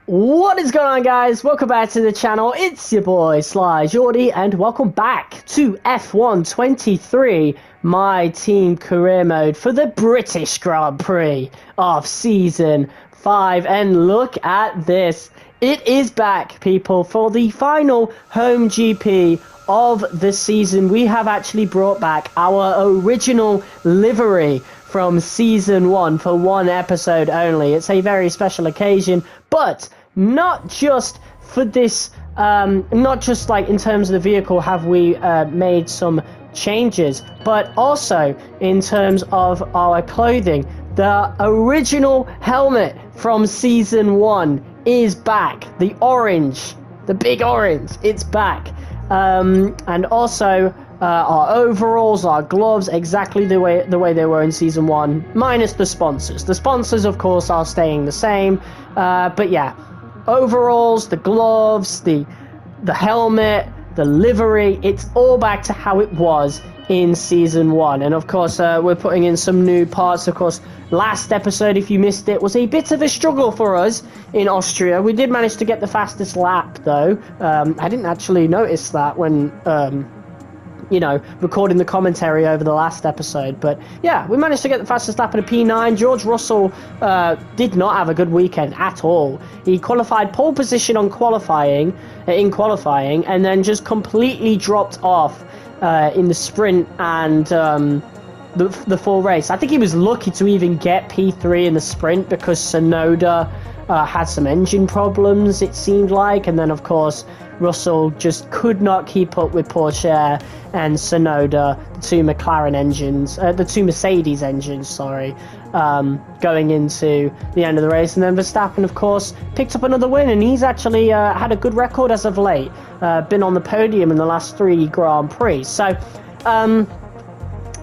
What is going on, guys? Welcome back to the channel. It's your boy Sly Geordie, and welcome back to F1 23, my team career mode for the British Grand Prix of Season 5. And look at this. It is back, people, for the final home GP of the season. We have actually brought back our original livery from Season 1 for one episode only. It's a very special occasion, but not just for this, not just like in terms of the vehicle have we made some changes, but also in terms of our clothing. The original helmet from Season 1 is back. The orange, the big orange, it's back. And also our overalls, our gloves, exactly the way they were in Season 1, minus the sponsors. The sponsors, of course, are staying the same, but yeah. Overalls, the gloves, the helmet, the livery, it's all back to how it was in Season 1. And of course, we're putting in some new parts. Of course, last episode, if you missed it, was a bit of a struggle for us in Austria. We did manage to get the fastest lap, though. I didn't actually notice that when recording the commentary over the last episode. But yeah, we managed to get the fastest lap at a P9. George Russell did not have a good weekend at all. He qualified pole position on qualifying, and then just completely dropped off in the sprint and the full race. I think he was lucky to even get P3 in the sprint because Sonoda had some engine problems, it seemed like, and then of course Russell just could not keep up with Porsche and Sonoda, the two McLaren engines, the two Mercedes engines, sorry, going into the end of the race. And then Verstappen, of course, picked up another win, and he's actually had a good record as of late, been on the podium in the last 3 Grand Prix. So,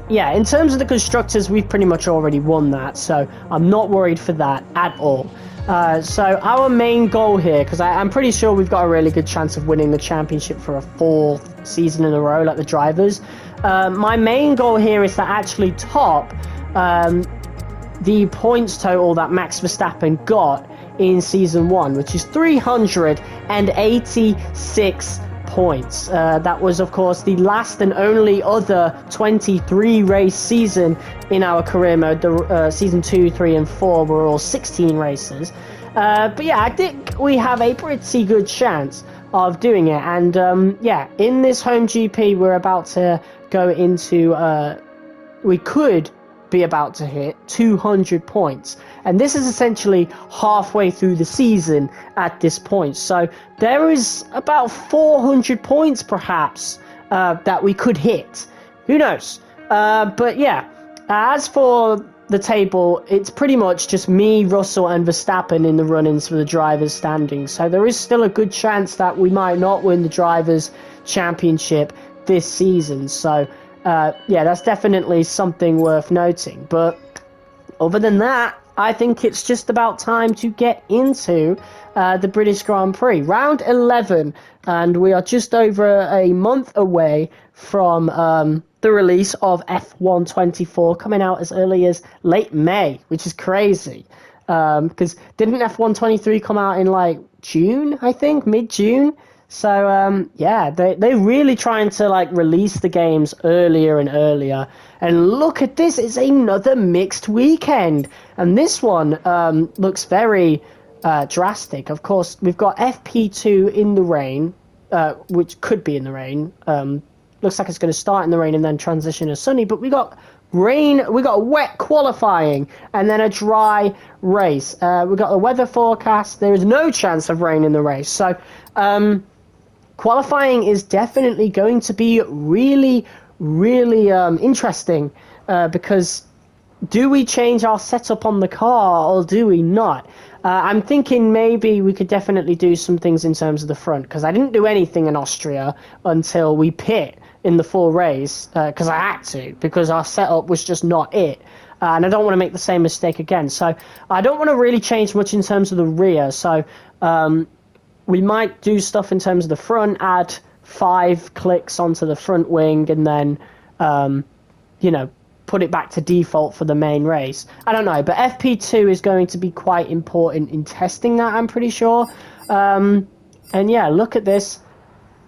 yeah, in terms of the constructors, we've pretty much already won that, so I'm not worried for that at all. So our main goal here, because I'm pretty sure we've got a really good chance of winning the championship for a 4th season in a row, like the drivers. My main goal here is to actually top the points total that Max Verstappen got in Season 1, which is 386 points. That was, of course, the last and only other 23 race season in our career mode. The Season 2, 3 and 4 were all 16 races. But yeah, I think we have a pretty good chance of doing it. And yeah, in this home GP, we're about to go into, we could be about to hit 200 points, and this is essentially halfway through the season at this point, so there is about 400 points perhaps that we could hit. Who knows? But yeah, as for the table, it's pretty much just me, Russell and Verstappen in the run-ins for the drivers' standings, so there is still a good chance that we might not win the drivers' championship this season. So yeah, that's definitely something worth noting. But other than that, I think it's just about time to get into the British Grand Prix. Round 11, and we are just over a month away from the release of F1 24, coming out as early as late May, which is crazy. Because didn't F1 23 come out in like June, I think, mid-June? So, yeah, they're really trying to, like, release the games earlier and earlier. And look at this, it's another mixed weekend. And this one looks very drastic. Of course, we've got FP2 in the rain, which could be in the rain. Looks like it's going to start in the rain and then transition to sunny. But we got rain, we got wet qualifying, and then a dry race. We got the weather forecast. There is no chance of rain in the race. So, qualifying is definitely going to be really, really interesting because do we change our setup on the car or do we not? I'm thinking maybe we could definitely do some things in terms of the front, because I didn't do anything in Austria until we pit in the full race because I had to, because our setup was just not it. And I don't want to make the same mistake again. So I don't want to really change much in terms of the rear. So we might do stuff in terms of the front, add 5 clicks onto the front wing, and then, put it back to default for the main race. I don't know, but FP2 is going to be quite important in testing that, I'm pretty sure. And yeah, look at this.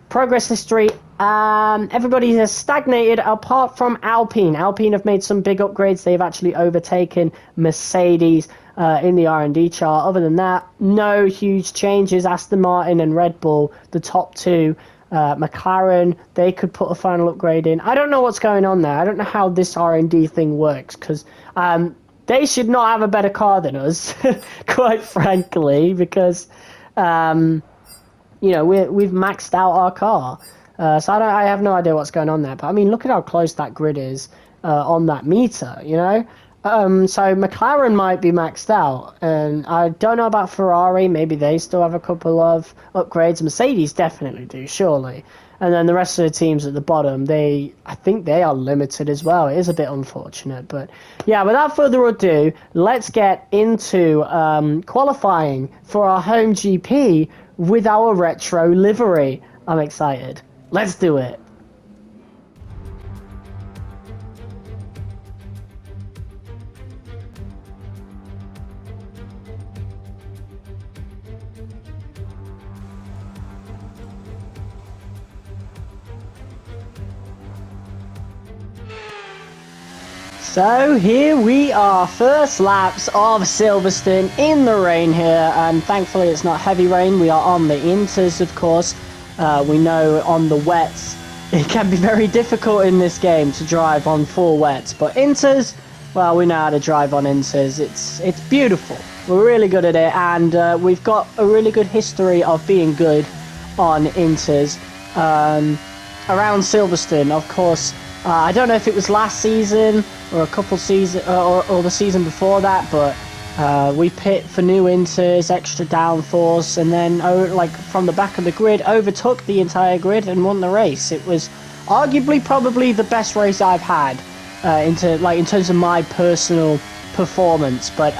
Progress history. Everybody has stagnated apart from Alpine. Alpine have made some big upgrades. They've actually overtaken Mercedes in the R&D chart. Other than that, no huge changes. Aston Martin and Red Bull, the top two. McLaren, they could put a final upgrade in. I don't know what's going on there. I don't know how this R&D thing works, because they should not have a better car than us, quite frankly, because you know, we've maxed out our car. So I have no idea what's going on there. But I mean, look at how close that grid is on that meter, you know? So McLaren might be maxed out. And I don't know about Ferrari. Maybe they still have a couple of upgrades. Mercedes definitely do, surely. And then the rest of the teams at the bottom, I think they are limited as well. It is a bit unfortunate. But yeah, without further ado, let's get into qualifying for our home GP with our retro livery. I'm excited. Let's do it. So here we are, first laps of Silverstone in the rain here, and thankfully it's not heavy rain. We are on the inters, of course. We know on the wets it can be very difficult in this game to drive on full wets, but inters, well, we know how to drive on inters. It's beautiful. We're really good at it, and we've got a really good history of being good on inters around Silverstone, of course. I don't know if it was last season or a couple seasons or the season before that, but we pit for new inters, extra downforce, and then like from the back of the grid overtook the entire grid and won the race. It was arguably probably the best race I've had in terms of my personal performance. But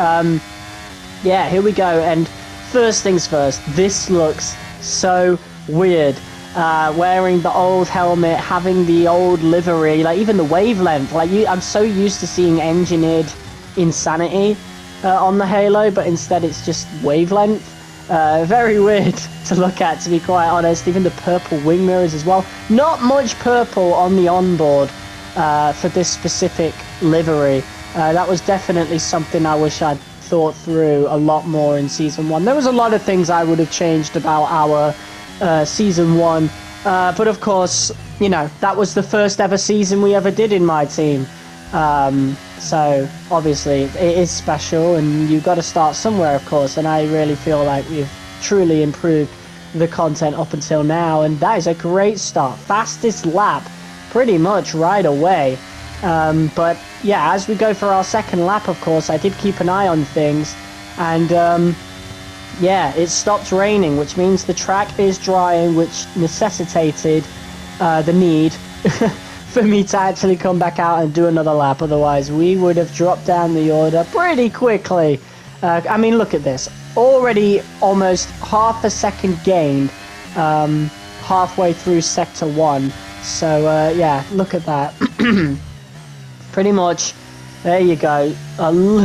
yeah, here we go. And first things first, this looks so weird. Wearing the old helmet, having the old livery, like even the wavelength. I'm so used to seeing engineered insanity on the Halo, but instead it's just wavelength. Very weird to look at, to be quite honest. Even the purple wing mirrors as well. Not much purple on the onboard for this specific livery. That was definitely something I wish I'd thought through a lot more in Season 1. There was a lot of things I would have changed about our Season 1, but of course, you know, that was the first ever season we ever did in MyTeam. So obviously it is special, and you've got to start somewhere, of course, and I really feel like we've truly improved the content up until now, and that is a great start. Fastest lap pretty much right away. But yeah, as we go for our second lap, of course, I did keep an eye on things, and yeah, it stopped raining, which means the track is drying, which necessitated the need for me to actually come back out and do another lap. Otherwise, we would have dropped down the order pretty quickly. I mean, look at this. Already almost half a second gained halfway through Sector 1. So, yeah, look at that. Pretty much. There you go.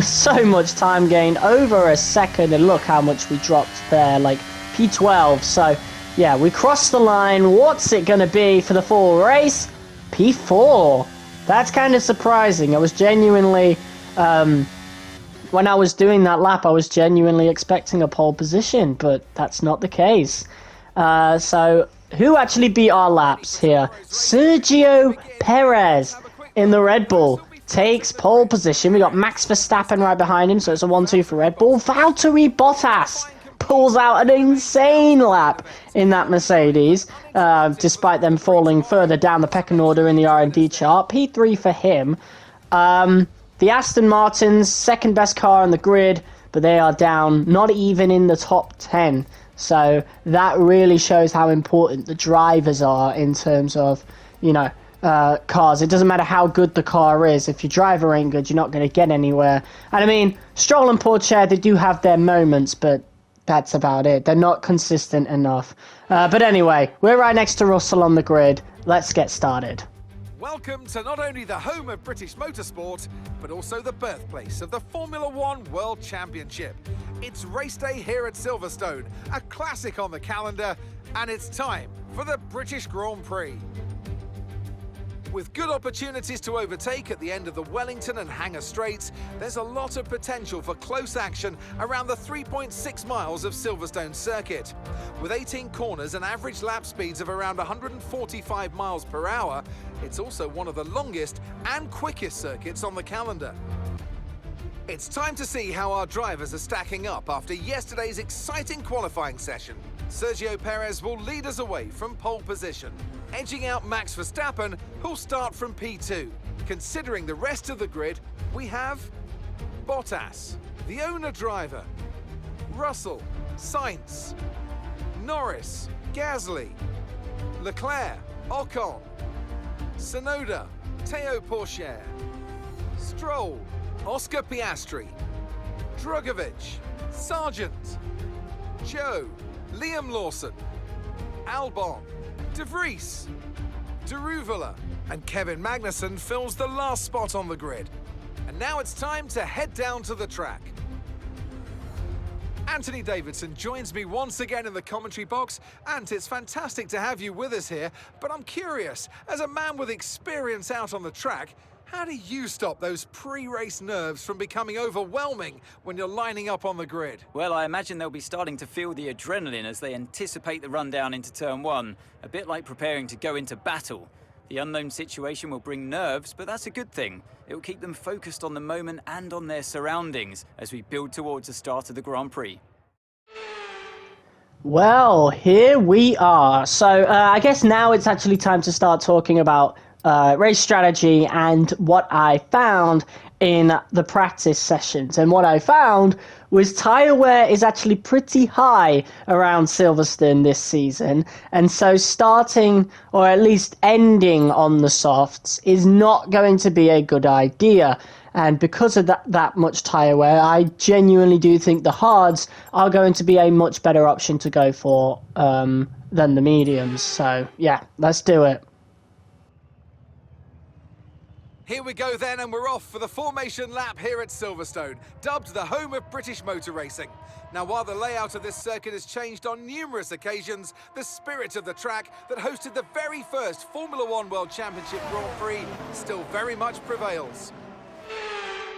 So much time gained, over a second, and look how much we dropped there, like P12. So, yeah, we crossed the line. What's it going to be for the full race? P4. That's kind of surprising. I was genuinely, when I was doing that lap, I was genuinely expecting a pole position, but that's not the case. So, who actually beat our laps here? Sergio Perez in the Red Bull takes pole position. We got Max Verstappen right behind him, so it's a 1-2 for Red Bull. Valtteri Bottas pulls out an insane lap in that Mercedes, despite them falling further down the pecking order in the R&D chart. P3 for him. The Aston Martins, second best car on the grid, but they are down, not even in the top 10. So that really shows how important the drivers are in terms of, you know, cars. It doesn't matter how good the car is. If your driver ain't good, you're not going to get anywhere. And I mean, Stroll and Pourchaire, they do have their moments, but that's about it. They're not consistent enough. But anyway, we're right next to Russell on the grid. Let's get started. Welcome to not only the home of British motorsport, but also the birthplace of the Formula One World Championship. It's race day here at Silverstone, a classic on the calendar, and it's time for the British Grand Prix. With good opportunities to overtake at the end of the Wellington and Hangar Straights, there's a lot of potential for close action around the 3.6 miles of Silverstone circuit. With 18 corners and average lap speeds of around 145 miles per hour, it's also one of the longest and quickest circuits on the calendar. It's time to see how our drivers are stacking up after yesterday's exciting qualifying session. Sergio Perez will lead us away from pole position, edging out Max Verstappen, who'll start from P2. Considering the rest of the grid, we have Bottas, the owner driver, Russell, Sainz, Norris, Gasly, Leclerc, Ocon, Tsunoda, Teo Pourchaire, Stroll, Oscar Piastri, Drugovich, Sargent, Joe, Liam Lawson, Albon, De Vries, Deruvala, and Kevin Magnussen fills the last spot on the grid. And now it's time to head down to the track. Anthony Davidson joins me once again in the commentary box, and it's fantastic to have you with us here, but I'm curious, as a man with experience out on the track, how do you stop those pre-race nerves from becoming overwhelming when you're lining up on the grid? Well, I imagine they'll be starting to feel the adrenaline as they anticipate the rundown into turn one, a bit like preparing to go into battle. The unknown situation will bring nerves, but that's a good thing. It will keep them focused on the moment and on their surroundings as we build towards the start of the Grand Prix. Well, here we are. So I guess now it's actually time to start talking about race strategy and what I found in the practice sessions. And what I found was tyre wear is actually pretty high around Silverstone this season. And so starting, or at least ending on the softs, is not going to be a good idea. And because of that much tyre wear, I genuinely do think the hards are going to be a much better option to go for than the mediums. So yeah, let's do it. Here we go then, and we're off for the formation lap here at Silverstone, dubbed the home of British motor racing. Now, while the layout of this circuit has changed on numerous occasions, the spirit of the track that hosted the very first Formula One World Championship Grand Prix still very much prevails.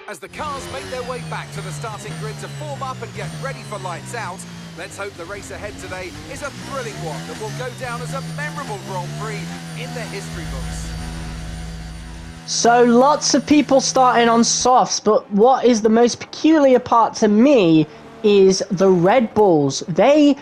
As the cars make their way back to the starting grid to form up and get ready for lights out, let's hope the race ahead today is a thrilling one that will go down as a memorable Grand Prix in the history books. So lots of people starting on softs, but what is the most peculiar part to me is the Red Bulls. They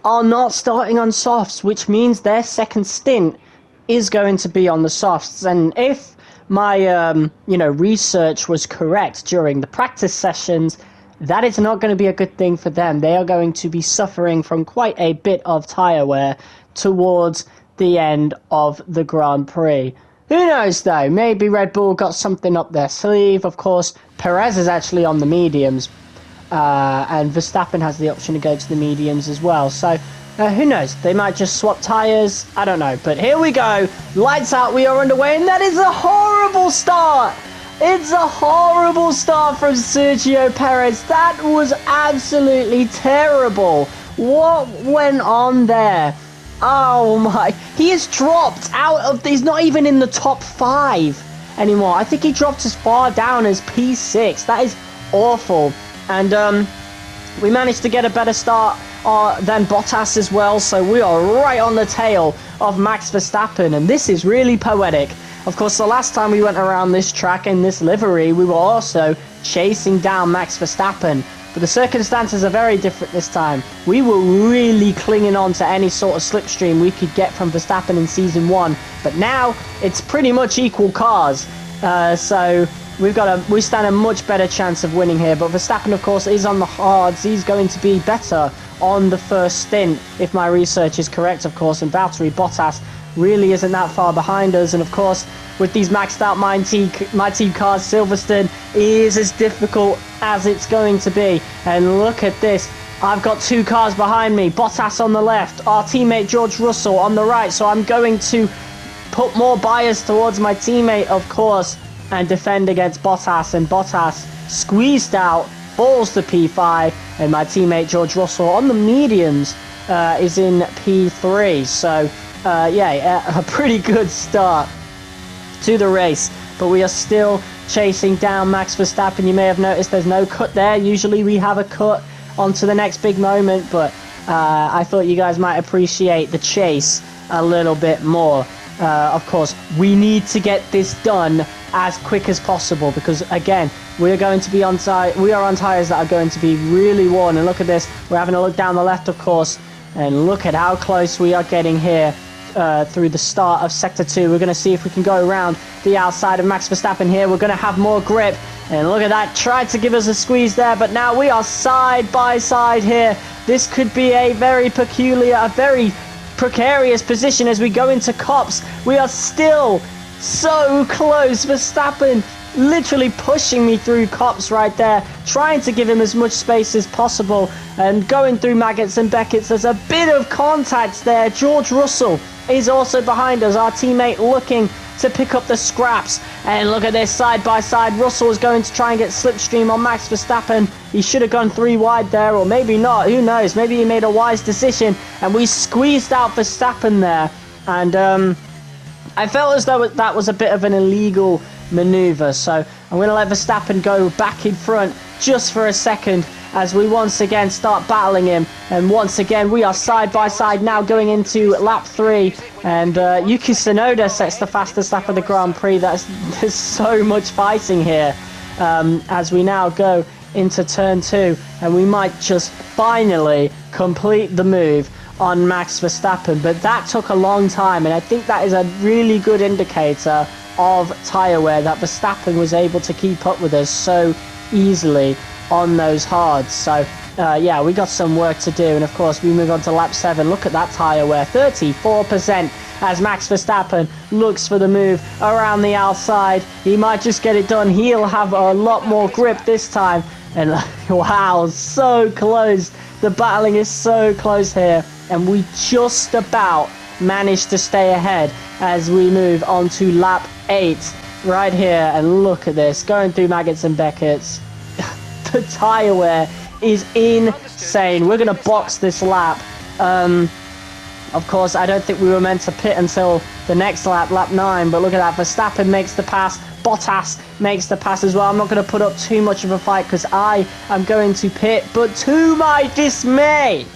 are not starting on softs, which means their second stint is going to be on the softs. And if my research was correct during the practice sessions, that is not going to be a good thing for them. They are going to be suffering from quite a bit of tyre wear towards the end of the Grand Prix. Who knows though, maybe Red Bull got something up their sleeve. Of course, Perez is actually on the mediums, and Verstappen has the option to go to the mediums as well. So who knows, they might just swap tyres, I don't know. But here we go, lights out, we are underway, and that is a horrible start. It's a horrible start from Sergio Perez. That was absolutely terrible. What went on there? Oh my, he has dropped out of, he's not even in the top 5 anymore. I think he dropped as far down as P6. That is awful. And we managed to get a better start than Bottas as well. So we are right on the tail of Max Verstappen. And this is really poetic. Of course, the last time we went around this track in this livery, we were also chasing down Max Verstappen. But the circumstances are very different this time. We were really clinging on to any sort of slipstream we could get from Verstappen in Season 1. But now, it's pretty much equal cars. So we stand a much better chance of winning here. But Verstappen, of course, is on the hards. He's going to be better on the first stint, if my research is correct, of course. And Valtteri Bottas really isn't that far behind us. And of course, with these maxed out MyTeam cars, Silverstone is as difficult as it's going to be. And look at this. I've got 2 cars behind me. Bottas on the left, our teammate George Russell on the right. So I'm going to put more bias towards my teammate, of course, and defend against Bottas. And Bottas squeezed out, falls to P5, and my teammate George Russell on the mediums is in P3. So, yeah, a pretty good start to the race. But we are still chasing down Max Verstappen. You may have noticed there's no cut there. Usually we have a cut onto the next big moment, but I thought you guys might appreciate the chase a little bit more. Of course, we need to get this done as quick as possible because, again, we are going to be on we are on tires that are going to be really worn. And look at this. We're having a look down the left, of course, and look at how close we are getting here through the start of Sector 2. We're going to see if we can go around the outside of Max Verstappen here. We're going to have more grip. And look at that. Tried to give us a squeeze there, but now we are side by side here. This could be a very peculiar, a very precarious position as we go into Cops. We are still so close. Verstappen literally pushing me through Cops right there, trying to give him as much space as possible and going through Maggots and Beckett's. There's a bit of contact there. George Russell is also behind us, our teammate looking to pick up the scraps. And look at this, side by side. Russell is going to try and get slipstream on Max Verstappen. He should have gone 3 wide there, or maybe not, who knows. Maybe he made a wise decision and we squeezed out Verstappen there. And I felt as though that was a bit of an illegal maneuver, so I'm going to let Verstappen go back in front just for a second as we once again start battling him. And once again we are side by side now going into lap 3, and Yuki Tsunoda sets the fastest lap of the Grand Prix. There's so much fighting here as we now go into turn 2, and we might just finally complete the move on Max Verstappen. But that took a long time, and I think that is a really good indicator of tyre wear, that Verstappen was able to keep up with us so easily on those hards. So yeah, we got some work to do. And of course we move on to lap 7. Look at that tyre wear, 34%, as Max Verstappen looks for the move around the outside. He might just get it done. He'll have a lot more grip this time. And wow, so close. The battling is so close here, and we just about managed to stay ahead as we move on to lap 8 right here. And look at this, going through Maggots and Beckett's. The tyre wear is insane. We're going to box this lap. Of course, I don't think we were meant to pit until the next lap, lap 9, but look at that. Verstappen makes the pass. Bottas makes the pass as well. I'm not going to put up too much of a fight because I am going to pit, but to my dismay,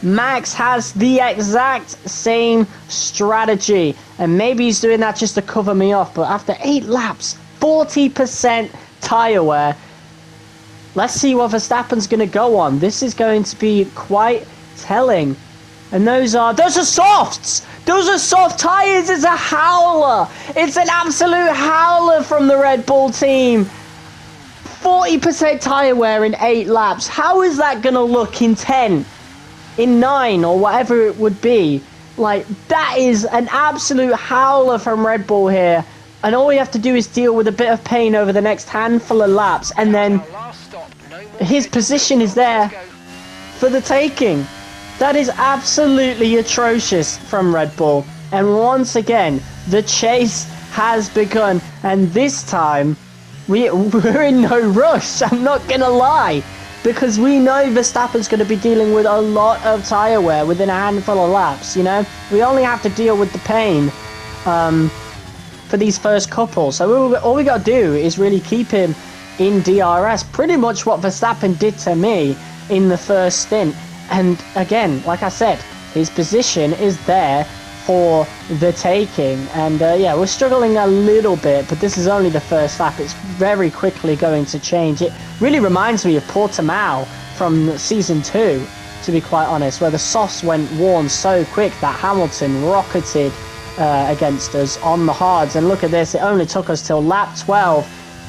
Max has the exact same strategy, and maybe he's doing that just to cover me off. But after 8 laps, 40% tyre wear. Let's see what Verstappen's going to go on. This is going to be quite telling. And those are softs. Those are soft tyres. It's a howler. It's an absolute howler from the Red Bull team. 40% tyre wear in 8 laps. How is that going to look in 10? In 9 or whatever it would be? Like, that is an absolute howler from Red Bull here. And all we have to do is deal with a bit of pain over the next handful of laps, and then his position is there for the taking. That is absolutely atrocious from Red Bull. And once again, the chase has begun, and this time we're in no rush. I'm not gonna lie, because we know Verstappen's going to be dealing with a lot of tyre wear within a handful of laps. You know, we only have to deal with the pain for these first couple. So all we got to do is really keep him in DRS. Pretty much what Verstappen did to me in the first stint. And again, like I said, his position is there for the taking. And yeah, we're struggling a little bit, but this is only the first lap. It's very quickly going to change. It really reminds me of Portimao from season 2, to be quite honest, where the softs went worn so quick that Hamilton rocketed against us on the hards. And look at this, it only took us till lap 12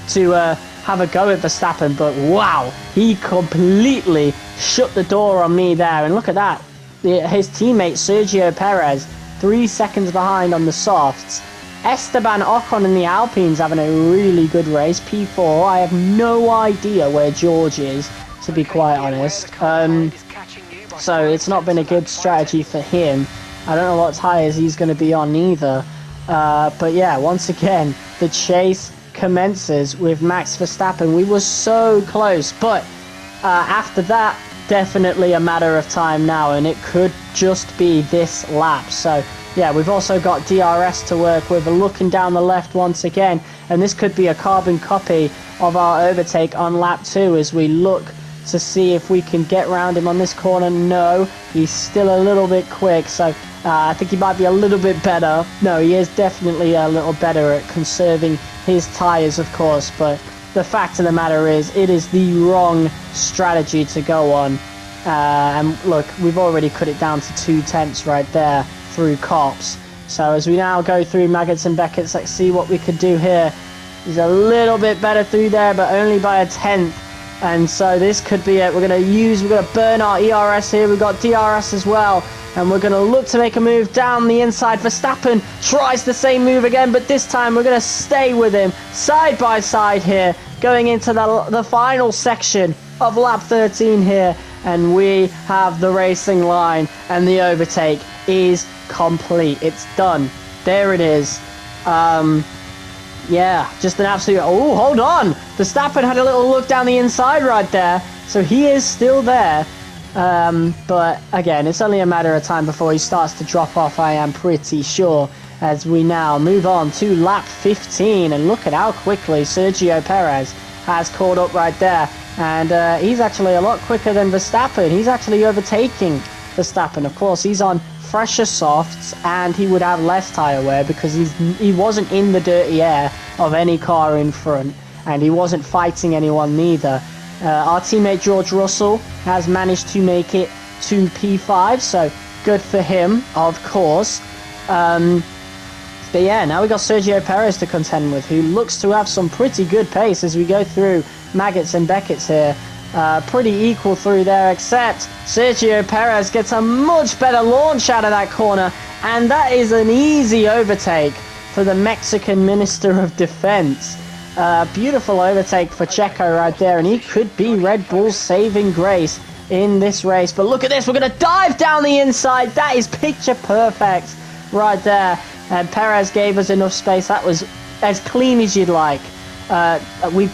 to have a go at Verstappen, but wow, he completely shut the door on me there. And look at that, his teammate Sergio Perez 3 seconds behind on the softs. Esteban Ocon in the Alpines having a really good race, P4. I have no idea where George is, to be quite honest. So it's not been a good strategy for him. I don't know what tyres he's going to be on either. But yeah, once again, the chase commences with Max Verstappen. We were so close, but after that, definitely a matter of time now, and it could just be this lap. So yeah, we've also got DRS to work with. Looking down the left once again, and this could be a carbon copy of our overtake on lap 2 as we look to see if we can get around him on this corner. No, he's still a little bit quick, so I think he might be a little bit better. No, he is definitely a little better at conserving his tyres, of course, but the fact of the matter is, it is the wrong strategy to go on. And look, we've already cut it down to 2/10 right there through Cops. So as we now go through Maggots and Beckett's, let's see what we could do here. He's a little bit better through there, but only by a 1/10. And so this could be it. We're going to burn our ERS here. We've got DRS as well. And we're going to look to make a move down the inside. Verstappen tries the same move again, but this time we're going to stay with him side by side here, going into the final section of lap 13 here. And we have the racing line, and the overtake is complete. It's done. There it is. Yeah, just an absolute... Oh, hold on! Verstappen had a little look down the inside right there, so he is still there. But again, it's only a matter of time before he starts to drop off, I am pretty sure, as we now move on to lap 15. And look at how quickly Sergio Perez has caught up right there. And he's actually a lot quicker than Verstappen. He's actually overtaking Verstappen. Of course, he's on fresher softs, and he would have less tyre wear because he wasn't in the dirty air of any car in front, and he wasn't fighting anyone neither. Our teammate George Russell has managed to make it to P5, so good for him, of course. But yeah, now we got Sergio Perez to contend with, who looks to have some pretty good pace as we go through Maggots and Beckett's here. Pretty equal through there, except Sergio Perez gets a much better launch out of that corner, and that is an easy overtake for the Mexican Minister of Defense. Beautiful overtake for Checo right there, and he could be Red Bull's saving grace in this race. But look at this, we're going to dive down the inside. That is picture perfect right there, and Perez gave us enough space. That was as clean as you'd like. We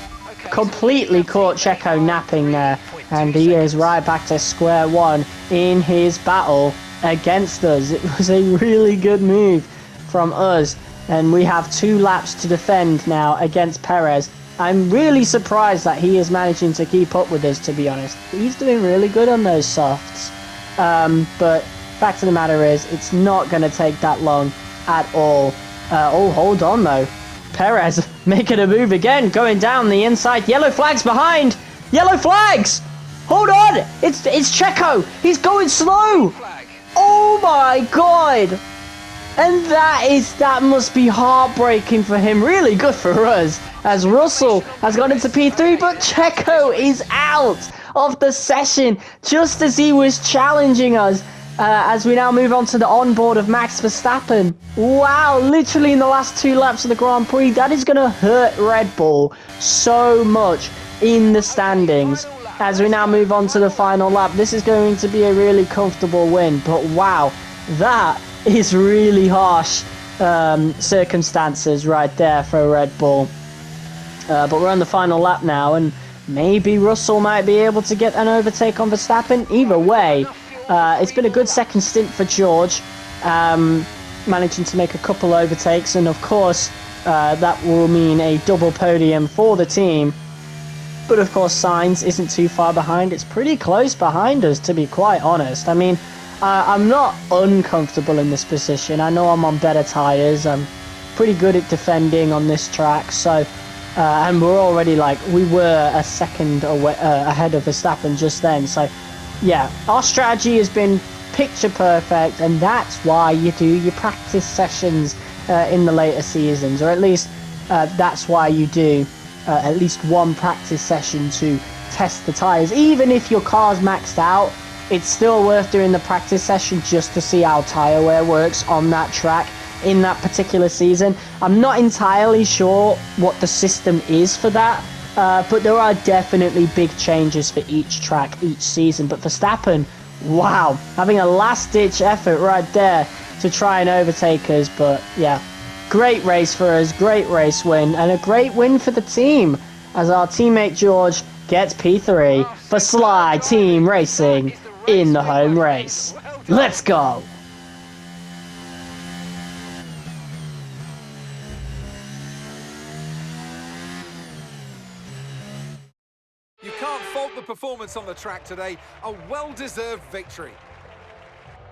completely caught Checo napping there, and he is right back to square one in his battle against us. It was a really good move from us, and we have 2 laps to defend now against Perez. I'm really surprised that he is managing to keep up with us, to be honest. He's doing really good on those softs. But fact of the matter is, it's not going to take that long at all. Oh, hold on though. Perez making a move again, going down the inside. Yellow flags behind. Yellow flags. Hold on. It's Checo. He's going slow. Oh my god. And that must be heartbreaking for him. Really good for us, as Russell has gone into P3, but Checo is out of the session just as he was challenging us. As we now move on to the onboard of Max Verstappen. Wow, literally in the last 2 laps of the Grand Prix, that is going to hurt Red Bull so much in the standings. As we now move on to the final lap, this is going to be a really comfortable win, but wow, that is really harsh circumstances right there for Red Bull. But we're on the final lap now, and maybe Russell might be able to get an overtake on Verstappen. Either way, it's been a good second stint for George, managing to make a couple overtakes, and of course that will mean a double podium for the team. But of course Sainz isn't too far behind. It's pretty close behind us, to be quite honest. I mean, I'm not uncomfortable in this position. I know I'm on better tyres. I'm pretty good at defending on this track, so and we're already we were a second away, ahead of Verstappen just then, so yeah, our strategy has been picture perfect, and that's why you do your practice sessions in the later seasons, or at least that's why you do at least one practice session to test the tyres. Even if your car's maxed out, it's still worth doing the practice session just to see how tyre wear works on that track in that particular season. I'm not entirely sure what the system is for that, but there are definitely big changes for each track each season. But Verstappen, wow, having a last-ditch effort right there to try and overtake us. But yeah, Great race for us, great race win, and a great win for the team, as our teammate George gets P3 for Sly Team Racing in the home race. Let's go! You can't fault the performance on the track today. A well-deserved victory.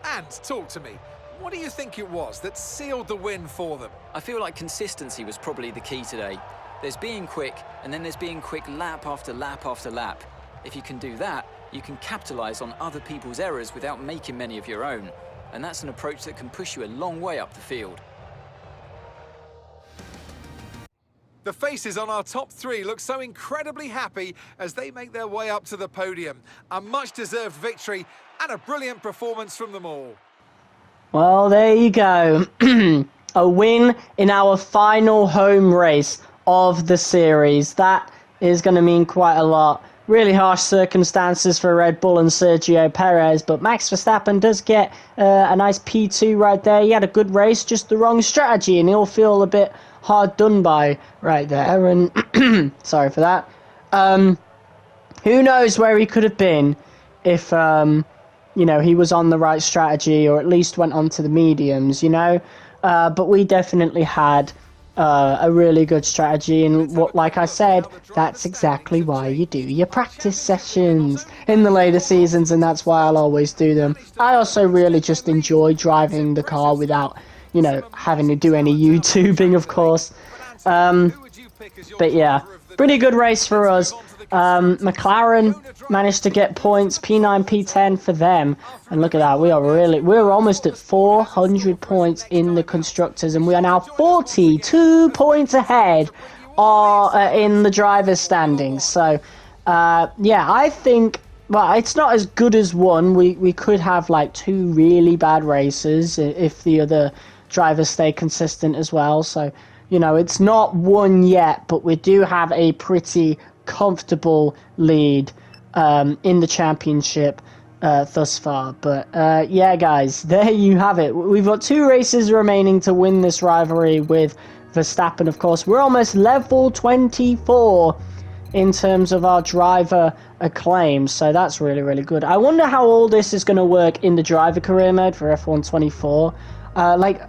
And talk to me. What do you think it was that sealed the win for them? I feel like consistency was probably the key today. There's being quick, and then there's being quick lap after lap after lap. If you can do that, you can capitalise on other people's errors without making many of your own. And that's an approach that can push you a long way up the field. The faces on our top three look so incredibly happy as they make their way up to the podium. A much-deserved victory and a brilliant performance from them all. Well, there you go. A win in our final home race of the series. That is going to mean quite a lot. Really harsh circumstances for Red Bull and Sergio Perez, but Max Verstappen does get a nice P2 right there. He had a good race, just the wrong strategy, and he'll feel a bit hard done by right there. And sorry for that. Who knows where he could have been if you know, he was on the right strategy, or at least went on to the mediums, you know. But we definitely had a really good strategy, and what, like I said, that's exactly why you do your practice sessions in the later seasons, and that's why I'll always do them. I also really just enjoy driving the car without, you know, having to do any YouTubing, of course. But yeah, pretty good race for us. McLaren managed to get points, P9, P10 for them, and look at that, we're almost at 400 points in the constructors, and we are now 42 points ahead in the drivers' standings. So yeah, I think, well, it's not as good as one. We could have like two really bad races if the other drivers stay consistent as well. So, you know, it's not one yet, but we do have a pretty comfortable lead in the championship thus far. But yeah, guys, there you have it. We've got 2 races remaining to win this rivalry with Verstappen, of course. We're almost level 24 in terms of our driver acclaim, so that's really, really good. I wonder how all this is going to work in the driver career mode for F1 24. Like,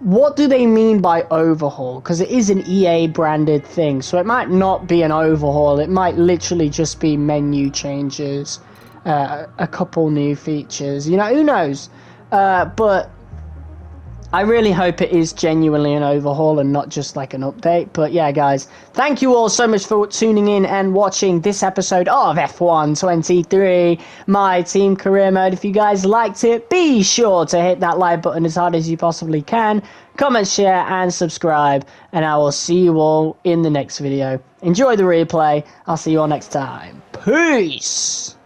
what do they mean by overhaul? Because it is an EA branded thing, so it might not be an overhaul. It might literally just be menu changes, a couple new features, you know, who knows. But I really hope it is genuinely an overhaul and not just like an update. But yeah, guys, thank you all so much for tuning in and watching this episode of F1 23 My Team Career Mode. If you guys liked it, be sure to hit that like button as hard as you possibly can. Comment, share, and subscribe. And I will see you all in the next video. Enjoy the replay. I'll see you all next time. Peace!